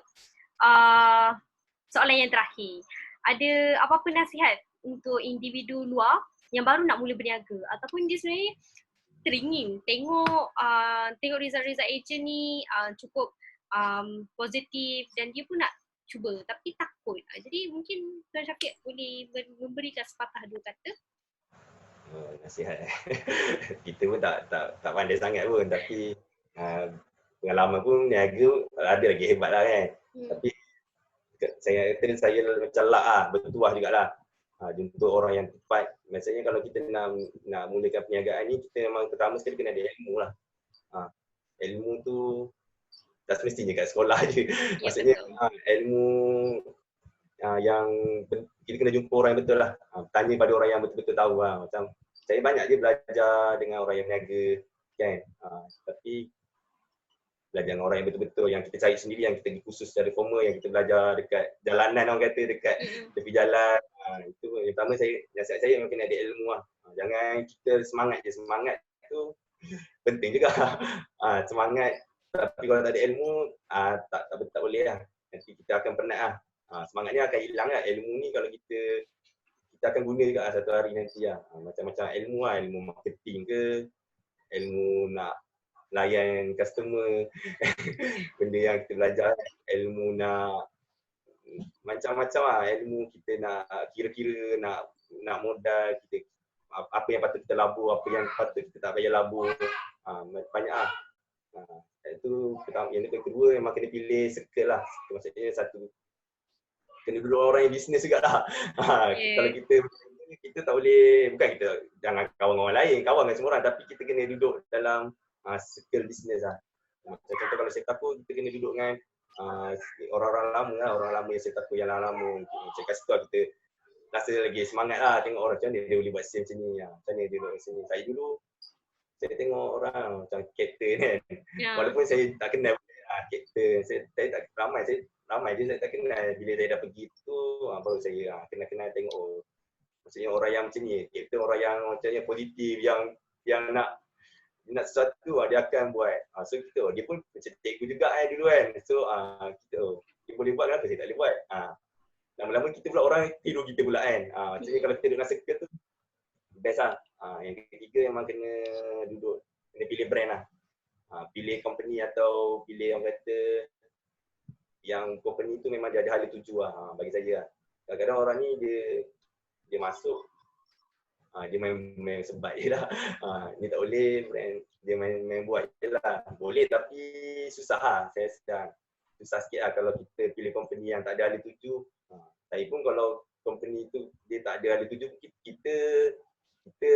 Soalan yang terakhir. Ada apa-apa nasihat untuk individu luar yang baru nak mula berniaga ataupun dia sebenarnya teringin tengok result-result agent ni cukup positif dan dia pun nak cuba tapi takut. Jadi mungkin Tuan Syafiq boleh memberikan sepatah dua kata. Nasihat. Kita pun tak pandai sangat pun, tapi pengalaman pun niaga ada lagi hebat lah kan. Tapi saya macam bertuah jugalah. Untuk orang yang tepat. Maksudnya kalau kita nak mulakan perniagaan ni, kita memang pertama sekali kena ada ilmu lah. Ilmu tu tak semestinya kat sekolah je. Maksudnya ilmu yang kita kena jumpa orang yang betul lah. Tanya pada orang yang betul-betul tahu lah. Macam saya banyak je belajar dengan orang yang berniaga kan. Tapi belajar dengan orang yang betul-betul, yang kita cari sendiri, yang kita pergi kursus secara formal, yang kita belajar dekat jalanan orang kata, dekat tepi jalan. Itu yang pertama nasihat saya memang kena ada ilmu lah. Jangan kita semangat je, semangat tu penting juga. Semangat tapi kalau tak ada ilmu tak boleh lah. Nanti kita akan penat lah. Semangat ni akan hilang lah. Ilmu ni kalau kita akan guna juga lah satu hari nanti lah. Macam-macam ilmu lah, ilmu marketing ke, ilmu nak layan customer, benda yang kita belajar, ilmu nak macam-macam lah, ilmu kita nak kira-kira, nak modal, kita apa yang patut kita labur, apa yang patut kita tak payah labur, banyak lah. Itu pertama. Yang kedua memang kena pilih circle lah. Maksudnya satu, kena duduk orang yang bisnes juga lah. Kalau kita tak boleh, bukan kita jangan kawan orang lain, kawan dengan semua orang, tapi kita kena duduk dalam circle bisnes lah. Macam contoh kalau saya takut, kita kena duduk dengan orang-orang lama lah, orang lama yang saya takut yang lama. Saya kasih tahu kita rasa lagi semangat lah tengok orang macam mana dia boleh buat scene macam ni. Macam mana dia buat sini. Saya dulu, saya tengok orang macam captain kan. Walaupun saya tak kenal captain, saya tak ramai je saya tak kenal. Bila saya dah pergi tu, baru saya kenal-kenal tengok maksudnya orang yang macam ni, captain orang yang macam ni positif, yang nak sesuatu dia akan buat. So kita, dia pun macam cikgu juga dulu kan. So dia boleh buat, kenapa saya tak boleh buat? Lama-lama kita pula orang tidur kita pula kan. Macam ni kalau kita duduk dengan circle tu best lah. Yang ketiga memang kena duduk, kena pilih brand lah. Pilih company atau pilih orang kata yang company tu memang dia ada hala tuju lah bagi saya lah. Kadang-kadang orang ni dia masuk, dia main sebat je lah. Ni tak boleh, brand dia main buat je lah. Boleh tapi susah lah. Saya sedang susah sikit lah kalau kita pilih company yang tak ada ahli tuju. Saya pun kalau company tu dia tak ada ahli tuju, kita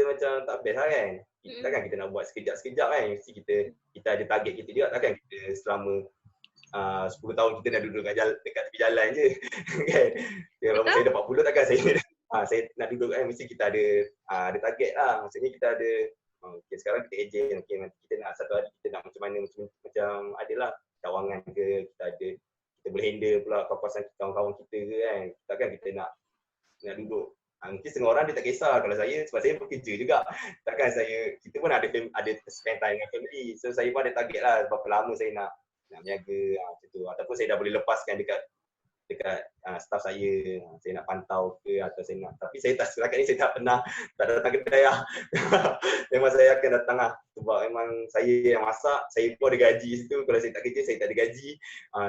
macam tak best lah kan. Takkan kita nak buat sekejap-sekejap kan. Mesti kita ada target kita juga. Takkan kita selama 10 tahun kita nak duduk dekat tepi jalan je. Kan. Kalau saya dah 40 takkan saya nak duduk kan. Mesti kita ada target lah. Maksudnya kita ada okay, sekarang kita agent, okay, nanti kita nak satu hari kita nak macam mana, macam adalah cawangan ke, kita boleh handle pula kawasan kawan-kawan kita ke kan. Takkan kita nak duduk. Mungkin setengah orang dia tak kisah. Kalau saya, sebab saya bekerja juga. Takkan kita pun ada spend time dengan family. So saya pun ada target lah berapa lama saya nak berniaga macam tu. Ataupun saya dah boleh lepaskan dekat staff saya nak pantau ke atau saya nak, tapi saya setakat ni saya tak pernah tak datang kedai lah. Memang saya akan datang lah sebab memang saya yang masak, saya pun ada gaji situ. Kalau saya tak kerja, saya tak ada gaji.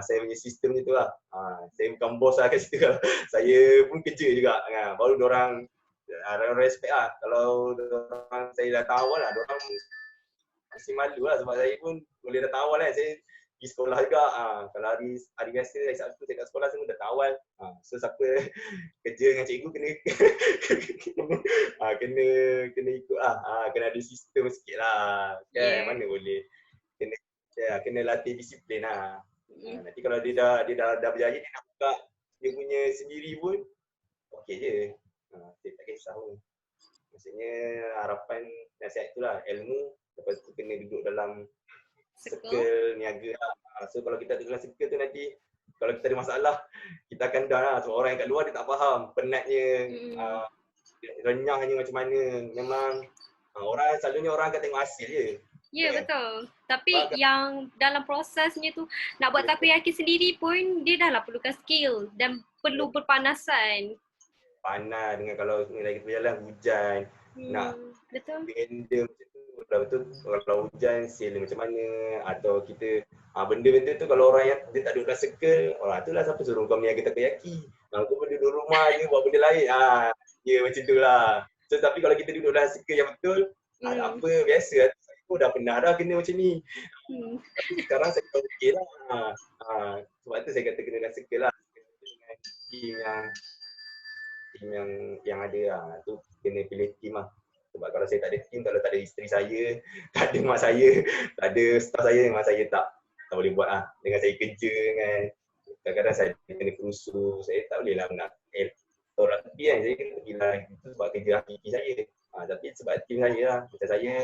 Saya punya sistem macam tu lah. Saya bukan bos lah kat situ. Saya pun kerja juga. Baru diorang respect lah. Kalau diorang saya datang awal lah, diorang masih malu lah sebab saya pun boleh datang awal kan. Saya pergi sekolah juga. Kalau hari biasa, hari Sabtu saya kat sekolah semua datang awal. So siapa kerja dengan cikgu kena ikut lah. Kena ada sistem sikit lah. Kan, mana boleh. Kena latih disiplin lah. Nanti kalau dia dah berjaya, dia nak buka dia punya sendiri pun okey je. Saya tak kisah pun. Maksudnya harapan nasihat itulah, ilmu. Lepas tu kena duduk dalam circle niaga lah. So kalau kita duduk dalam circle tu nanti, kalau kita ada masalah, kita akan down lah. Sebab orang yang kat luar dia tak faham penatnya renyahnya macam mana. Memang orang selalunya orang akan tengok hasil je. Ya, betul. Tapi Orang akan yang dalam prosesnya tu nak buat takoyaki sendiri pun dia dah lah perlukan skill dan perlu berpanasan. panas dengan kalau lagi berjalan hujan. Nak Betul. benda macam tu dah betul kalau hujan seal macam mana atau kita benda-benda tu kalau orang yang dia tak duduk dalam circle, orang tu lah siapa suruh kau niaga takoyaki. Kau pun duduk rumah je buat benda lain. Ya macam tu lah. So tapi kalau kita duduk dalam circle yang betul, tak apa, biasa. Saya pun dah pernah dah kena macam ni. Tapi sekarang saya tahu okey lah. Sebab tu saya kata kena dalam circle lah. Dengan team yang ada tu kena pilih team lah. Sebab kalau saya tak ada team, kalau tak ada isteri saya, tak ada mak saya, tak ada staff saya, mak saya tak boleh buat lah. Dengan saya kerja kan, kadang-kadang saya kena kerusu, saya tak boleh lah nak orang tepi kan, saya kena pergi lah itu sebab kerja hakiki saya. Tapi sebab team saya lah, macam saya,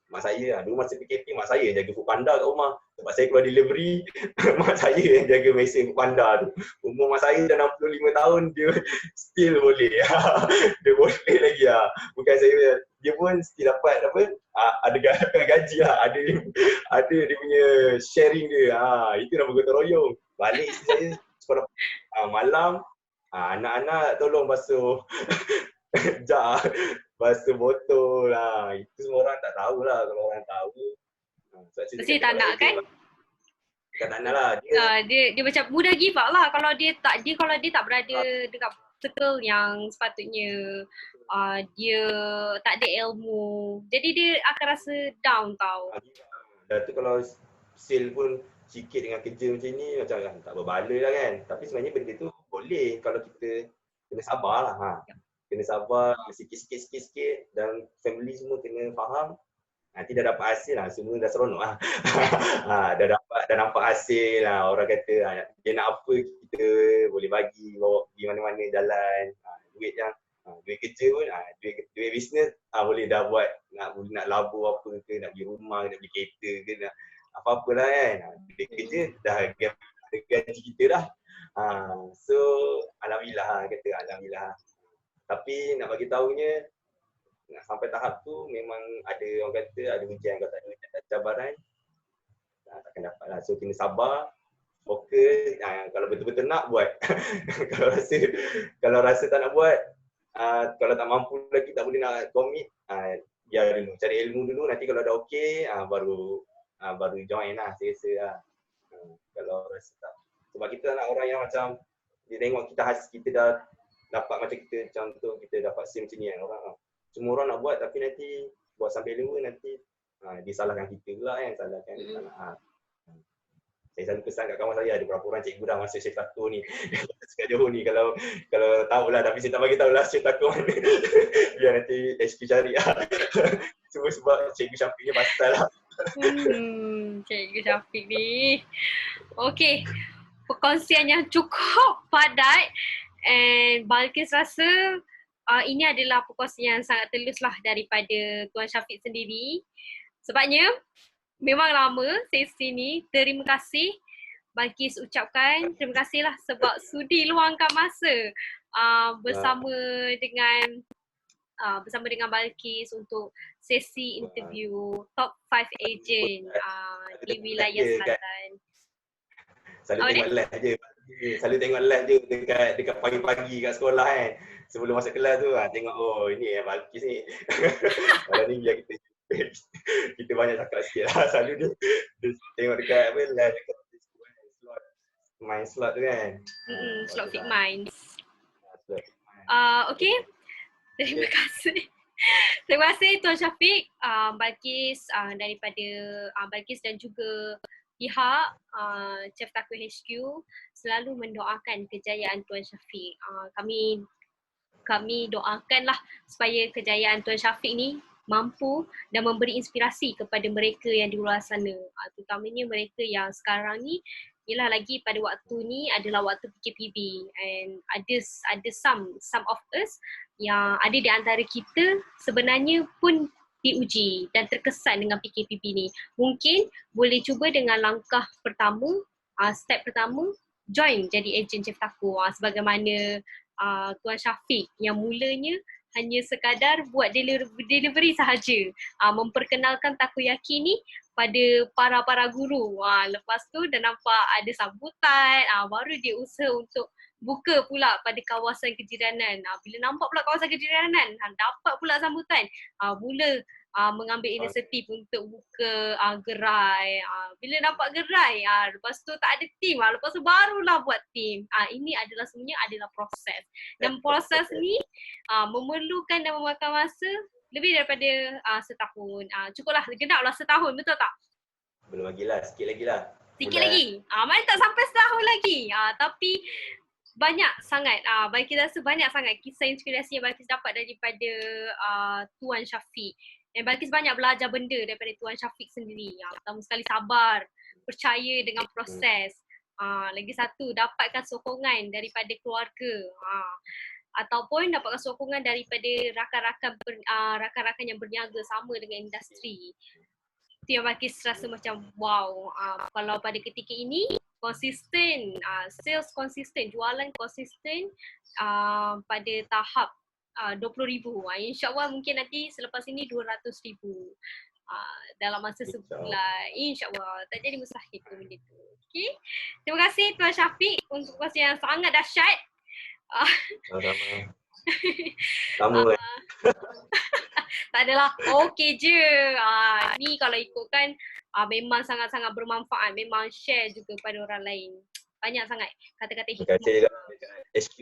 mak saya, dulu masa PKP mak saya jaga Foodpanda kat rumah. Sebab saya keluar delivery, mak saya yang jaga mesin Foodpanda tu. Umur mak saya dah 65 tahun, dia still boleh. Dia boleh lagi lah. Bukan saya, dia pun still dapat apa, ada gaji lah, ada dia punya sharing dia. Itu nama gotong royong. Balik isteri saya sekolah malam, anak-anak tolong basuh jar, basuh botol lah. Itu semua orang tak tahu lah. Kalau orang tahu, mesti tak nak kan? Tak nak lah. Dia macam mudah give up lah kalau dia tak berada dekat circle yang sepatutnya dia tak ada ilmu. Jadi dia akan rasa down tau. Dan tu kalau sale pun sikit dengan kerja macam ni macam tak berbala lah kan. Tapi sebenarnya benda tu boleh kalau kita kena sabar lah. Kena sabar sikit-sikit dan family semua kena faham. Nanti dah dapat hasil lah, semua dah seronok lah. Dah nampak hasil lah. Orang kata dia nak apa kita boleh bagi, bawa pergi mana-mana jalan. Duit yang duit kerja pun, duit bisnes boleh dah buat, nak labur apa ke, nak beli rumah, nak beli kereta ke, nak apa-apa lah kan. Duit kerja dah ada gaji kita dah. So alhamdulillah kata alhamdulillah. Tapi nak bagi tahunya, nak sampai tahap tu memang ada orang kata ada ujian, kalau tak ada ujian, tak ada cabaran, takkan dapat lah. So kena sabar, fokus, kalau betul-betul nak buat. kalau rasa tak nak buat, kalau tak mampu lagi, tak boleh nak commit, biar dulu, cari ilmu dulu, nanti kalau dah okey, baru join lah, saya rasa lah. Kalau rasa tak, sebab kita nak orang yang macam dia tengok kita dah dapat macam kita, contoh kita dapat sim macam ni kan, semua orang nak buat tapi nanti buat sampai lupa, nanti disalahkan kita pula kan, salahkan saya selalu pesan kat kawan saya, ada berapa orang cikgu dah masuk Syekh Tako ni dekat Johor ni, kalau tahulah, tapi saya tak bagi tahulah Syekh Tako mana biar nanti HQ cari semua sebab Cikgu Syafiq ni pasal lah. Cikgu Syafiq ni okey, perkongsian yang cukup padat, and Balkis rasa ini adalah perkongsian yang sangat telus lah daripada Tuan Syafiq sendiri. Sebabnya memang lama sesi ni. Terima kasih Balkis ucapkan. Terima kasihlah sebab sudi luangkan masa bersama dengan Balkis untuk sesi interview top 5 agent di wilayah selatan. Selalu tengok live je. Selalu tengok live je dekat pagi-pagi kat sekolah kan. Sebelum masuk kelas tu tengok, ini Balkis ni. Kalau ni biar kita banyak cakap sikit lah. Selalu dia tengok dekat live dekat slot main slot tu kan. Slot Fit Minds. Okay. Terima kasih. Terima kasih Tuan Syafiq, Balkis daripada Balkis dan juga pihak Chef Tako HQ selalu mendoakan kejayaan Tuan Syafiq. Kami doakanlah supaya kejayaan Tuan Syafiq ni mampu dan memberi inspirasi kepada mereka yang di luar sana. Terutamanya mereka yang sekarang ni, ialah lagi pada waktu ni adalah waktu PKPB, and ada some of us yang ada di antara kita sebenarnya pun diuji dan terkesan dengan PKPB ni. Mungkin boleh cuba dengan langkah pertama, step pertama, join jadi ejen Chef Tako, sebagaimana Tuan Syafiq yang mulanya hanya sekadar buat delivery sahaja. Memperkenalkan takoyaki ni pada para guru. Lepas tu dah nampak ada sambutan, baru dia usaha untuk buka pula pada kawasan kejiranan. Bila nampak pula kawasan kejiranan, dapat pula sambutan. Mula mengambil inisiatif untuk buka gerai. Bila nampak gerai, lepas tu tak ada team. Lepas tu barulah buat team. Ini adalah sebenarnya adalah proses. Dan proses ni memerlukan dan memakan masa lebih daripada setahun. Cukuplah, genaplah setahun, betul tak? Belum lagi lah, sikit lagi lah. Sikit lagi. Mana tak sampai setahun lagi. Tapi banyak sangat, Balqis rasa banyak sangat kisah inspirasi yang Balqis dapat daripada Tuan Syafiq. Dan Balqis banyak belajar benda daripada Tuan Syafiq sendiri. Pertama sekali sabar, percaya dengan proses. Lagi satu, dapatkan sokongan daripada keluarga. Ataupun dapatkan sokongan daripada rakan-rakan yang berniaga sama dengan industri. Itu yang Balqis rasa macam wow, kalau pada ketika ini konsisten, sales konsisten, jualan konsisten pada tahap 20,000. InsyaAllah mungkin nanti selepas ini 200,000 dalam masa sebulan. InsyaAllah, tak jadi mustahil tu benda tu. Okay. Terima kasih Tuan Syafiq untuk kongsi yang sangat dahsyat. Sama. Tak adalah okey je. Ni kalau ikutkan memang sangat-sangat bermanfaat. Memang share juga pada orang lain. Banyak sangat kata-kata hikmah. Terima kasih juga dekat HQ,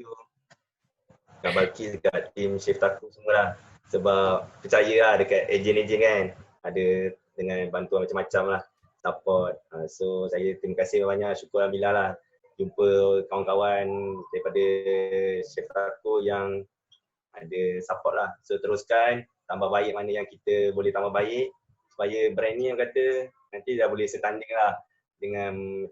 dekat Balqis, dekat tim Chef Taku semua lah. Sebab percaya lah dekat ejen-ejen kan. Ada dengan bantuan macam-macam lah. Support. So saya terima kasih banyak. Syukur Alhamdulillah lah. Jumpa kawan-kawan daripada Chef Taku yang ada support lah. So teruskan, tambah baik mana yang kita boleh tambah baik supaya brand ni yang kata nanti dah boleh setanding lah dengan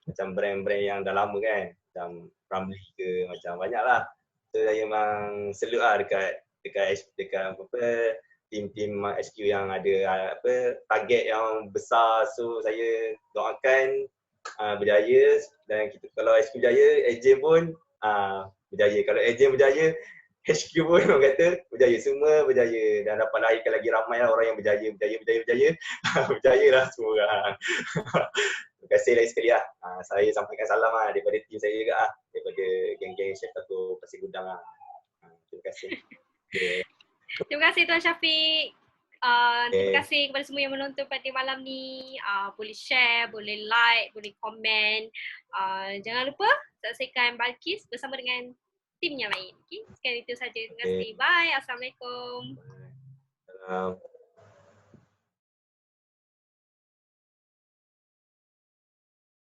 macam brand-brand yang dah lama kan, macam Ramly ke, macam banyak lah. So saya memang salute lah dekat apa tim-tim HQ yang ada target yang besar. So saya doakan berjaya, dan kita kalau HQ berjaya, ejen pun berjaya. Kalau ejen berjaya, HQ pun orang kata berjaya, semua berjaya, dan dapat lahirkan lagi ramai lah orang yang berjaya. Berjaya lah semua orang. Terima kasih lagi sekali lah. Saya sampaikan salam lah daripada tim saya juga lah, daripada geng-geng Chef Taku Pasir Gudang lah. Terima kasih. Okay. Terima kasih Tuan Syafiq. Terima kasih kepada semua yang menonton pada malam ni. Boleh share, boleh like, boleh komen. Jangan lupa saksikan Balqis bersama dengan tim yang lain. Okay? Sekian itu saja. Terima kasih. Bye. Assalamualaikum. Salam.